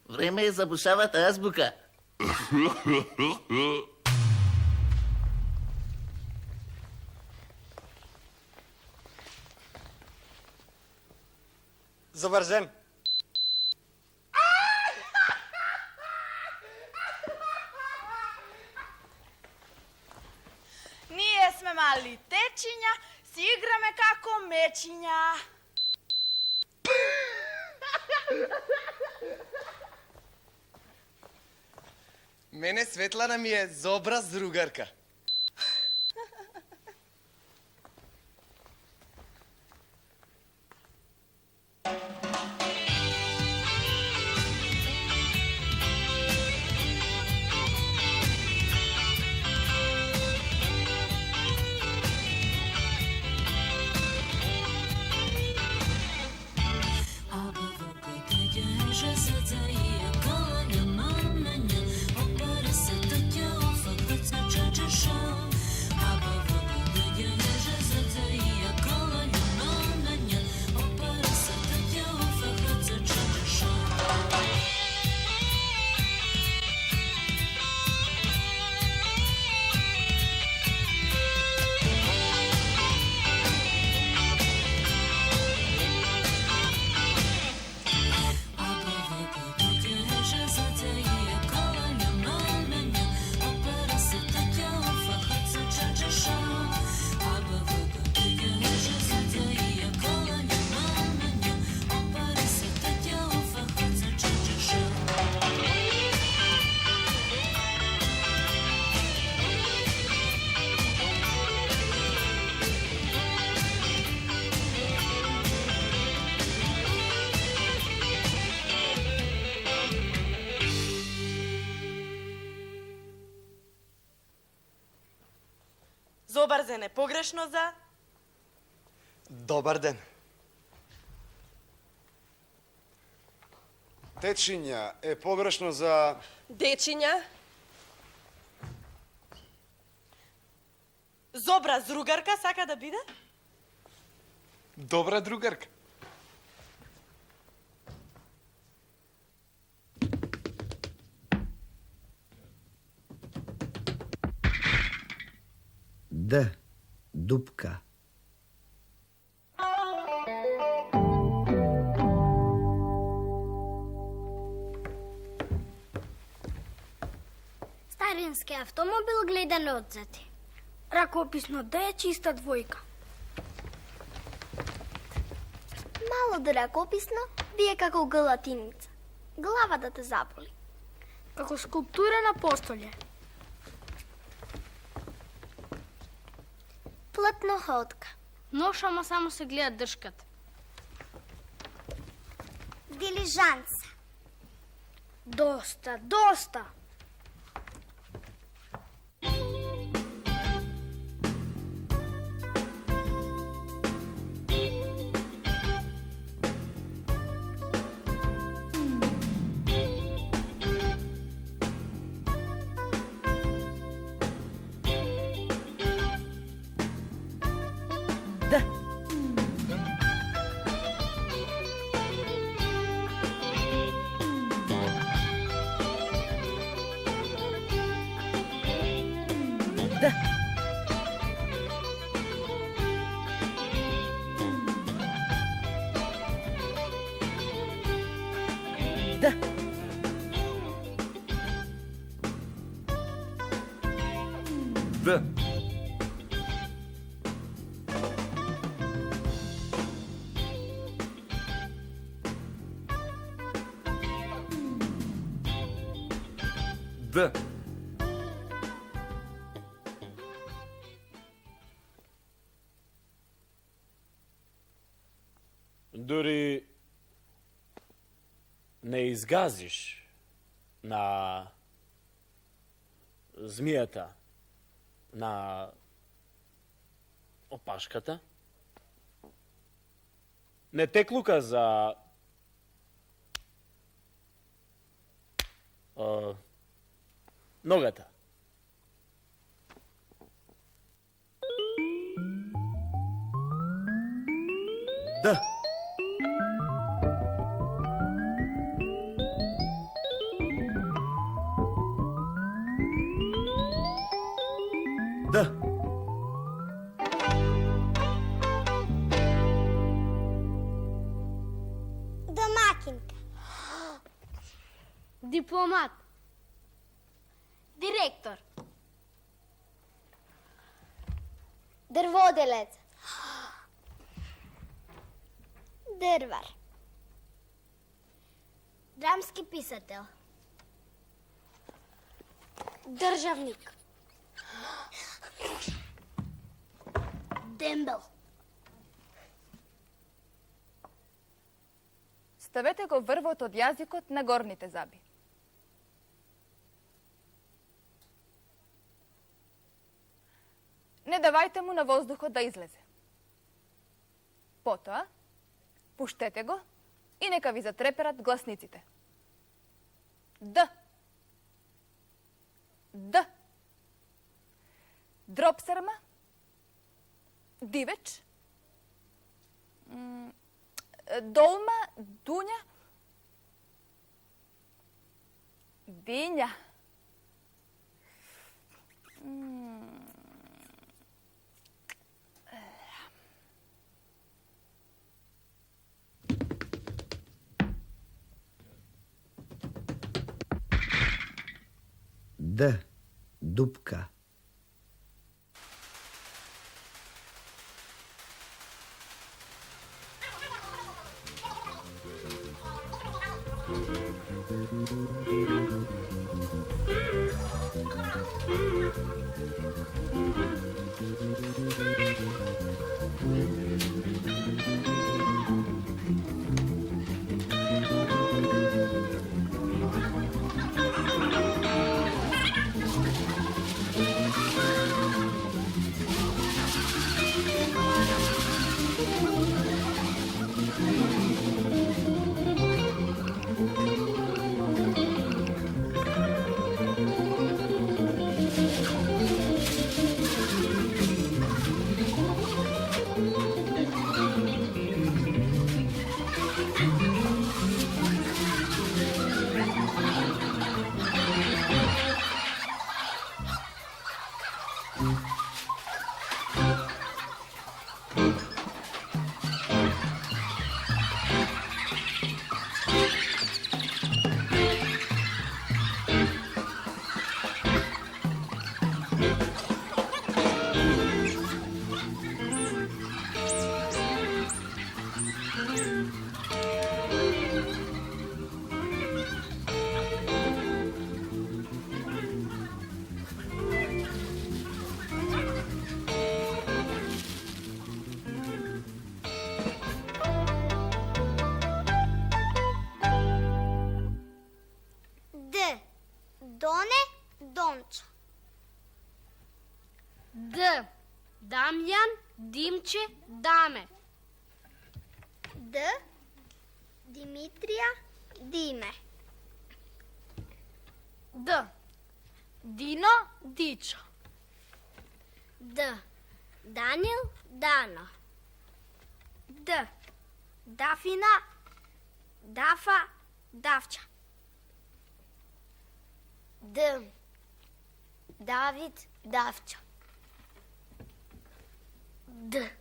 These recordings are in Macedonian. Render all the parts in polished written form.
Време е за бушавата азбука. Завързем. Ние сме мали течиња, си играме како мечиња. Мене Светлана ми е за образ другарка. Зобарзен е погрешно за... Добар ден. Течиња е погрешно за... Дечиња. Зобра зругарка сака да биде? Добра другарка. Д. Дупка. Старински автомобил гледан отзади. Ракописно Д е чиста двојка. Мало да ракописно, бие како галатиница. Глава да те заболи. Како скулптура на постолје. Плътно ходка. Нож, ама само се гледа дршката. Дилижанца. Доста, доста. Д. Д. Д. Д. Д. Дори не изгазиш на змијата, на опашката, не те клука за ногата. Д. Дипломат. Директор. Дърводелец. Дървар. Драмски писател. Държавник. Дембел. Ставете го врвот од јазикот на горните заби. Не давајте му на воздухот да излезе. Потоа, пуштете го и нека ви затреперат гласниците. Д. Д. Дропсерма. Дивеч. Долма, Дуња. Диња. Д. Дупка. Доне, Дончо. Д. Дамјан, Димче, Даме. Д. Димитрија, Диме. Д. Дино, Дичо. Д. Данил, Дано. Д. Дафина, Дафа, Давча. Д. Давид, Давча. Д.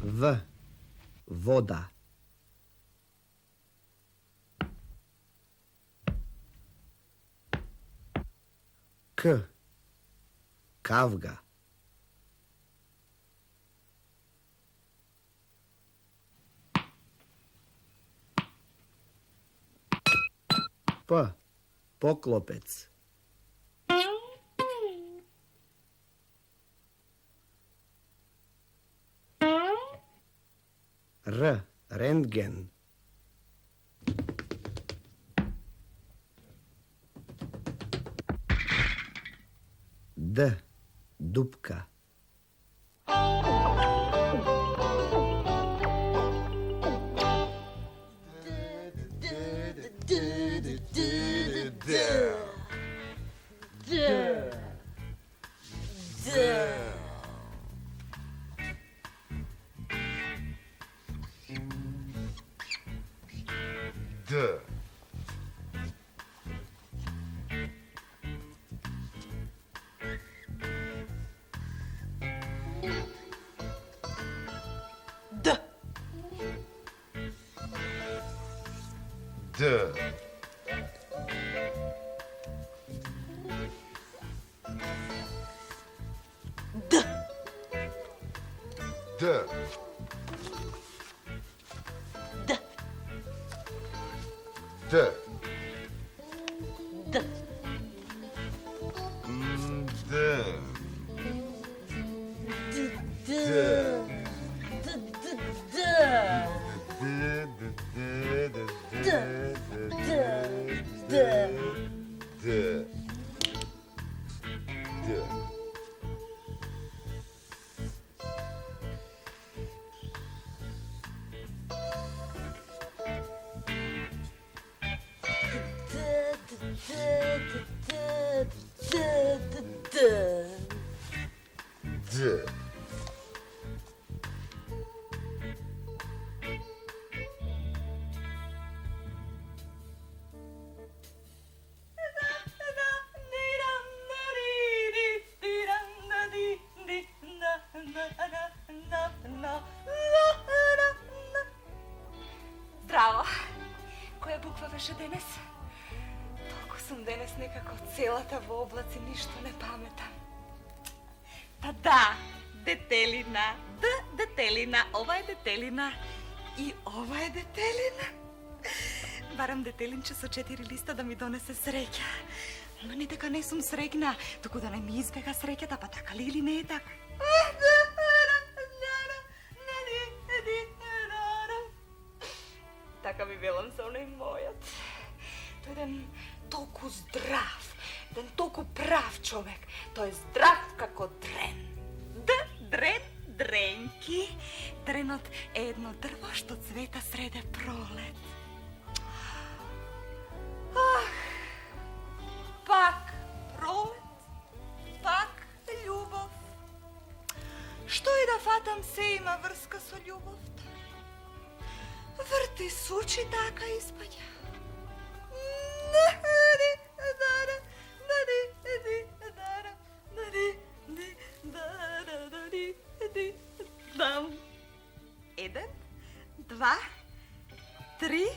В. Вода. К. Кавга. П. Поклопец. Р. Рентген. Д. Дупка. Д. D. D. Zdravo. Koja bukva vaša danas? Toliko sam danas nekako celata v oblaci, ništa ne pametam. Pa da, detelina, detelina, ova je detelina i ova je detelina. Барам детелинче со 4 листа да ми донесе среќа. Но не дека не сум срегна, туку да не ми избега среќата, па така ли или не е така? Така би велам со оној мојот. Тој еден толку здрав, еден толку прав човек. Тој е здрав како дрен. Дрен, дренки. Дренот е едно дрво што цвета среде пролет. Пак пролет, пак љубов. Што и да фатам, се има врска со љубовта. Врти сучи, така испаѓа. Еден, два, три,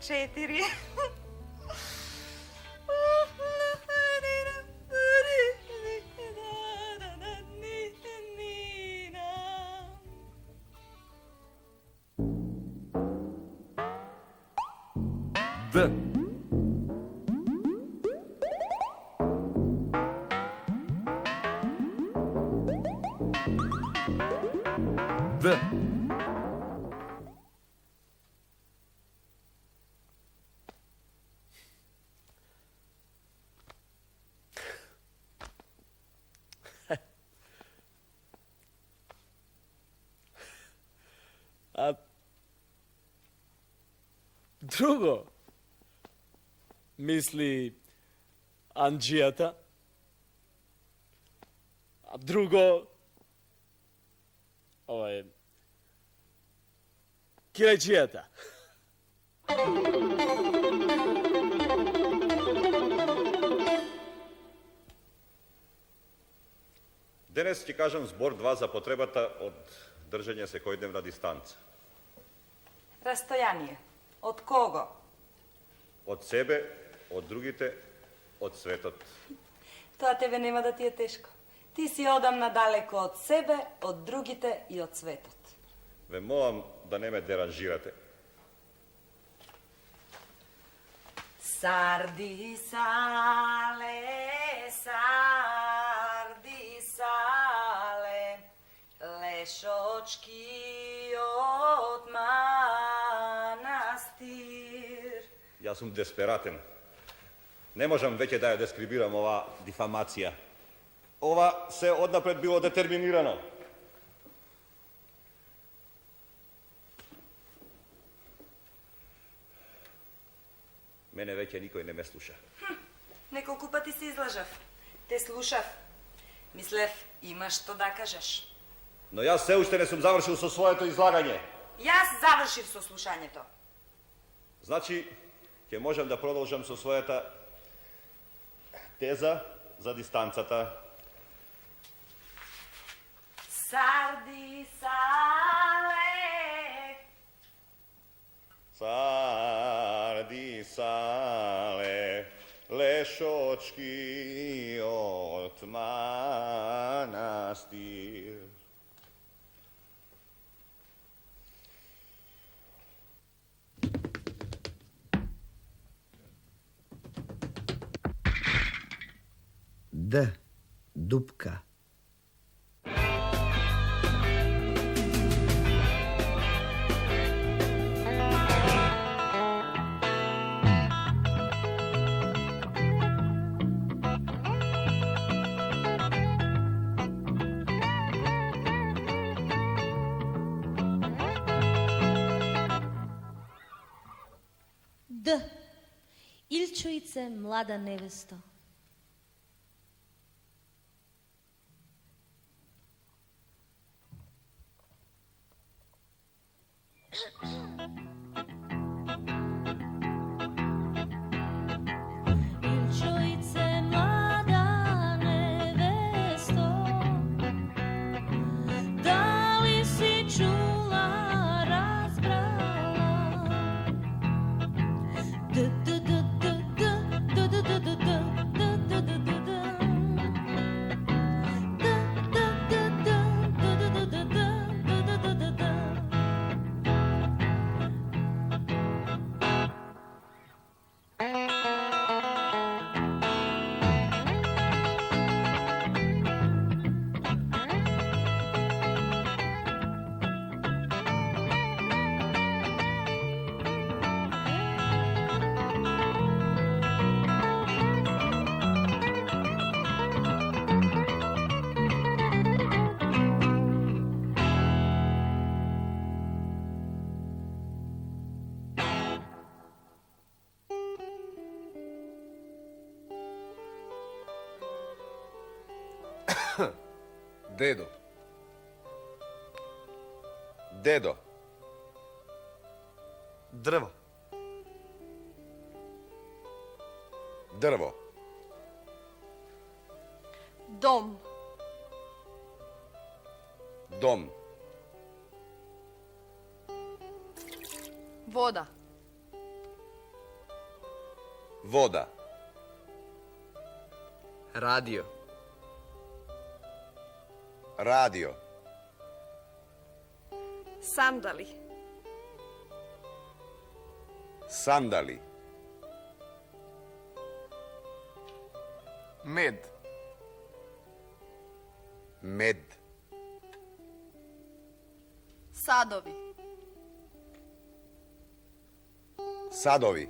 4. D. D. A drugo, misli Anđijata, a drugo, Kileđijata. Денес ќе кажам збор 2 за потребата од држање секојдневна дистанца. Растојание. Од кого? Од себе, од другите, од светот. Тоа тебе нема да ти е тешко. Ти си одамна далеко од себе, од другите и од светот. Ве молам да не ме деранжирате. Сарди сале, сарди сале, лешочкиот манастир. Јас сум десператен. Не можам веќе да ја дескрибирам ова дифамација. Ова се однапред било детерминирано. Мене веќе никој не ме слуша. Неколку пати се излажав. Те слушав. Мислев, имаш што да кажеш. Но јас се уште не сум завршил со своето излагање. Јас завршив со слушањето. Значи, ќе можам да продолжам со својата теза за дистанцата. Сарди сале, Sardi sale, lešočki od manastir. D. Dupka. Д. Ilčujice, mlada nevesto. Ilčujice, mlada nevesto, da li si čula, razbrala? D, d, d, d, d, d, d, d, d, d, d, d, d, d, d. Dedo. Dedo. Drvo. Drvo. Dom. Dom. Voda. Voda. Radio. Radio. Sandali. Sandali. Med. Med. Sadovi. Sadovi.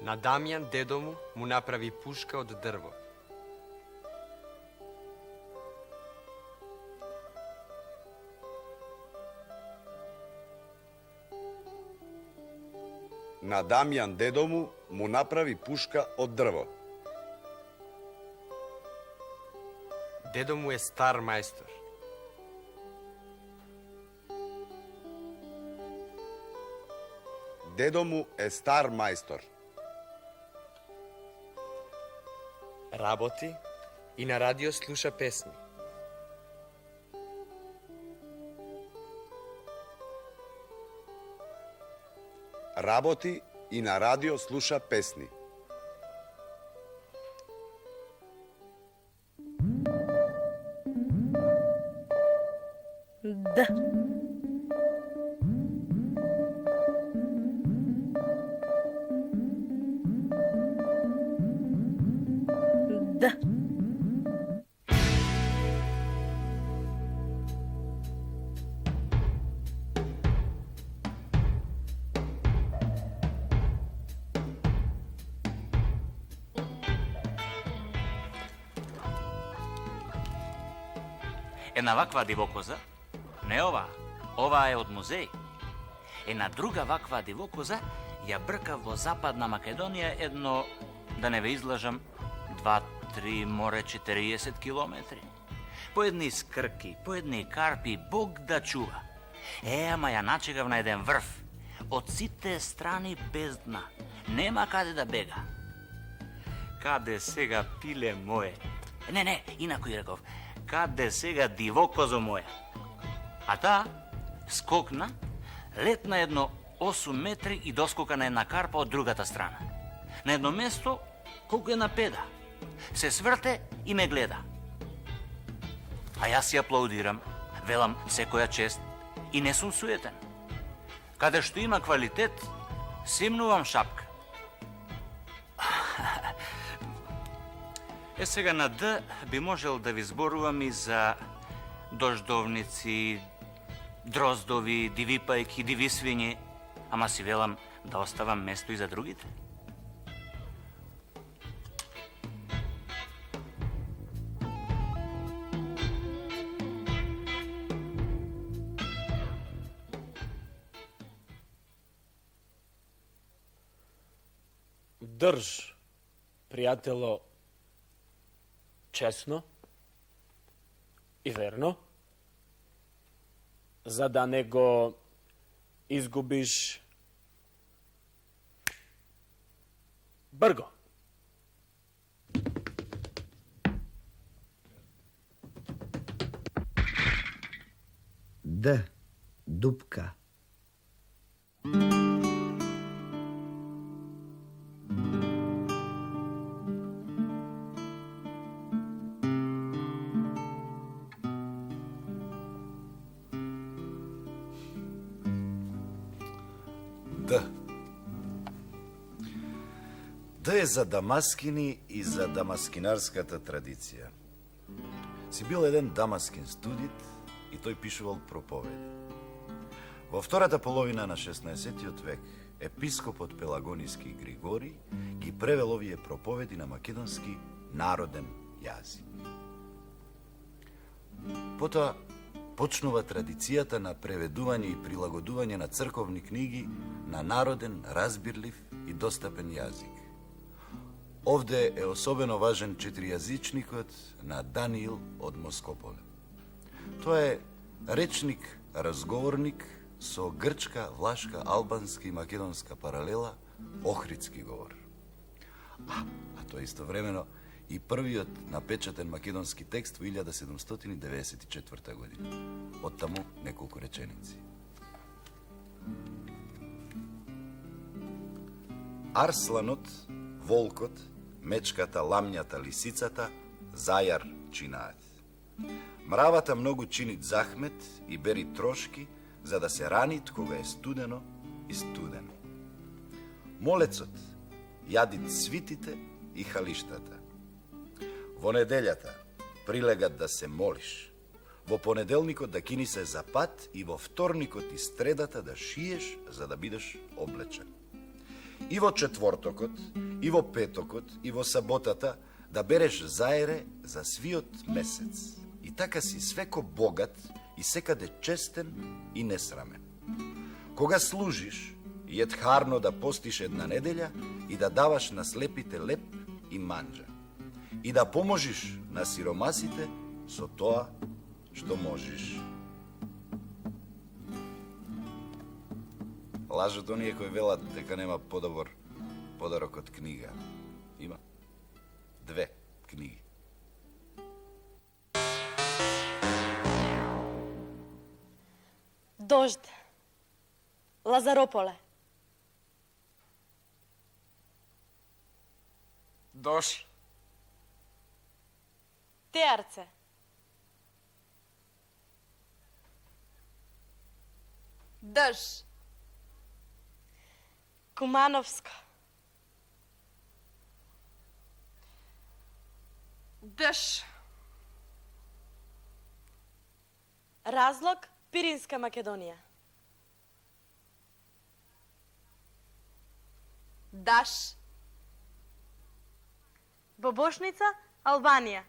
Na Damjan dedomu mu napravi puška od drvo. Na Damjan dedomu mu napravi puška od drvo. Dedo mu je star majstor. Dedo mu je star majstor. Raboti i na radio sluša pesmi. Raboti i na radio sluša pesni. D. D. Една ваква дивокоза, не ова е од музеј. Една друга ваква дивокоза ја бркав во Западна Македонија едно, да не ве излажам, 2-3, море 40 километри. По едни скрки, по едни карпи, Бог да чува. Ама ја начегав на еден врв. Од сите страни без дна. Нема каде да бега. Каде сега пиле моje? Не, инако и реков. Каде сега дивокозо моја? А таа скокна, летна едно 8 метри и доскока на една карпа од другата страна. На едно место, колку една педа. Се сврте и ме гледа. А јас си аплаудирам, велам секоја чест и не сум суетен. Каде што има квалитет, симнувам шапка. Сега на Д би можел да ви зборувам и за дождовници, дроздови, диви пајки, диви свињи, ама си велам да оставам место и за другите. Држ, пријатело, честно и верно, за да не го изгубиш брго. Д. Дупка. Д. Д е за дамаскини и за дамаскинарската традиција. Си бил еден дамаскин студит и тој пишувал проповеди. Во втората половина на 16 век епископот Пелагониски Григори ги превел овие проповеди на македонски народен јазик. Потоа почнува традицијата на преведување и прилагодување на црковни книги на народен, разбирлив и достапен јазик. Овде е особено важен четиријазичникот на Даниил од Москополе. Тоа е речник, разговорник со грчка, влашка, албански и македонска паралела, охридски говор. А тоа истовремено и првиот напечатен македонски текст во 1794 година. Од таму неколку реченици. Арсланот, волкот, мечката, ламњата, лисицата, зајар чинаат. Мравата многу чинит захмет и бери трошки, за да се ранит кога е студено и студено. Молецот јадит свитите и халиштата. Во неделјата прилегат да се молиш, во понеделникот да кини се за пат и во вторникот и средата да шиеш за да бидеш облечен. И во четвортокот, и во петокот, и во саботата да береш заере за свиот месец. И така си свеко богат и секаде честен и несрамен. Кога служиш, јед харно да постиш една неделја и да даваш на слепите леп и манџа. И да поможиш на сиромасите со тоа што можеш. Лажат оние кои велат дека нема подобар подарок од книга. Има 2 книги. Дожд. Лазарополе. Дош. Теарце. Дъж. Кумановско. Дъж. Разлог, Пиринска Македонија. Даш. Бобошница, Албанија.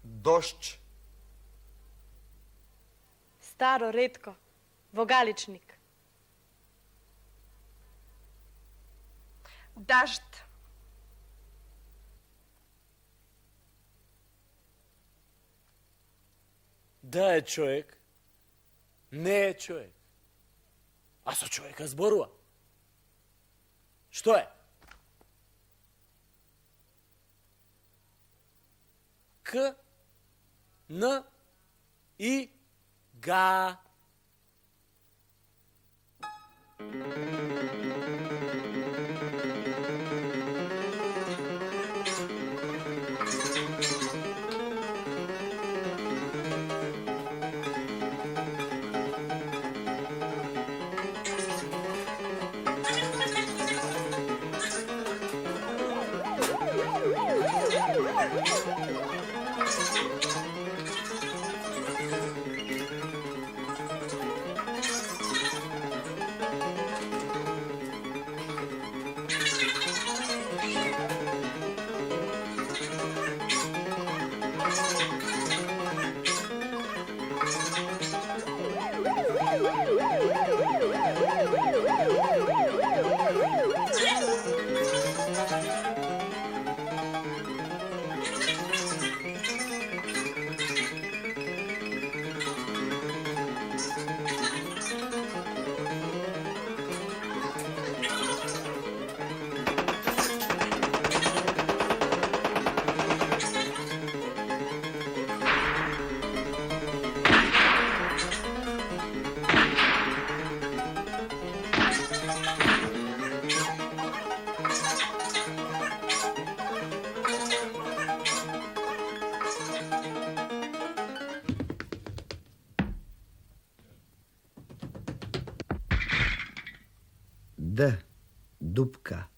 Дошч. Старо, ретко, во Галичник. Дажд. Да е човек, не е човек. А со човека зборува. Што е? К N i ga. D. Dupka.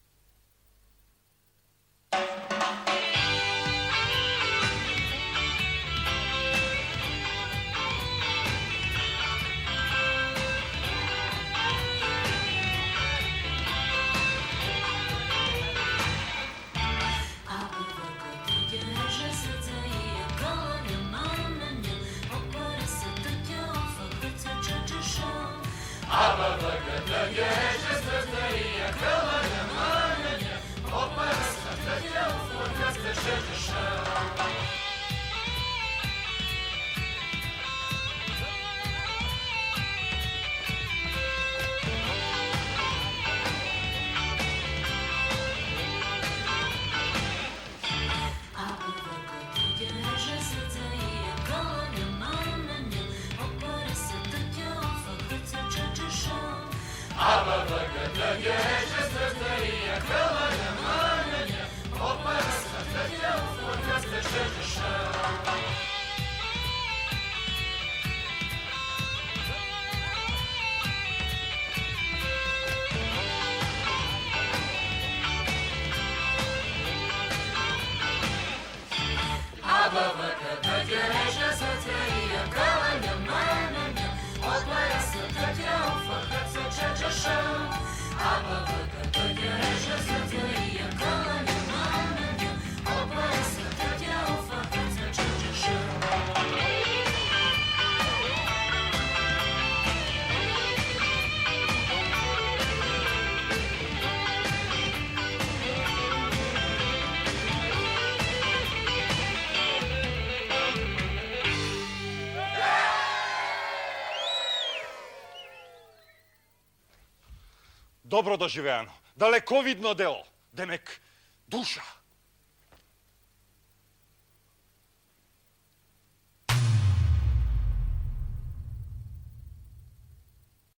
Dobro doživljano, dalekovidno delo, demek duša.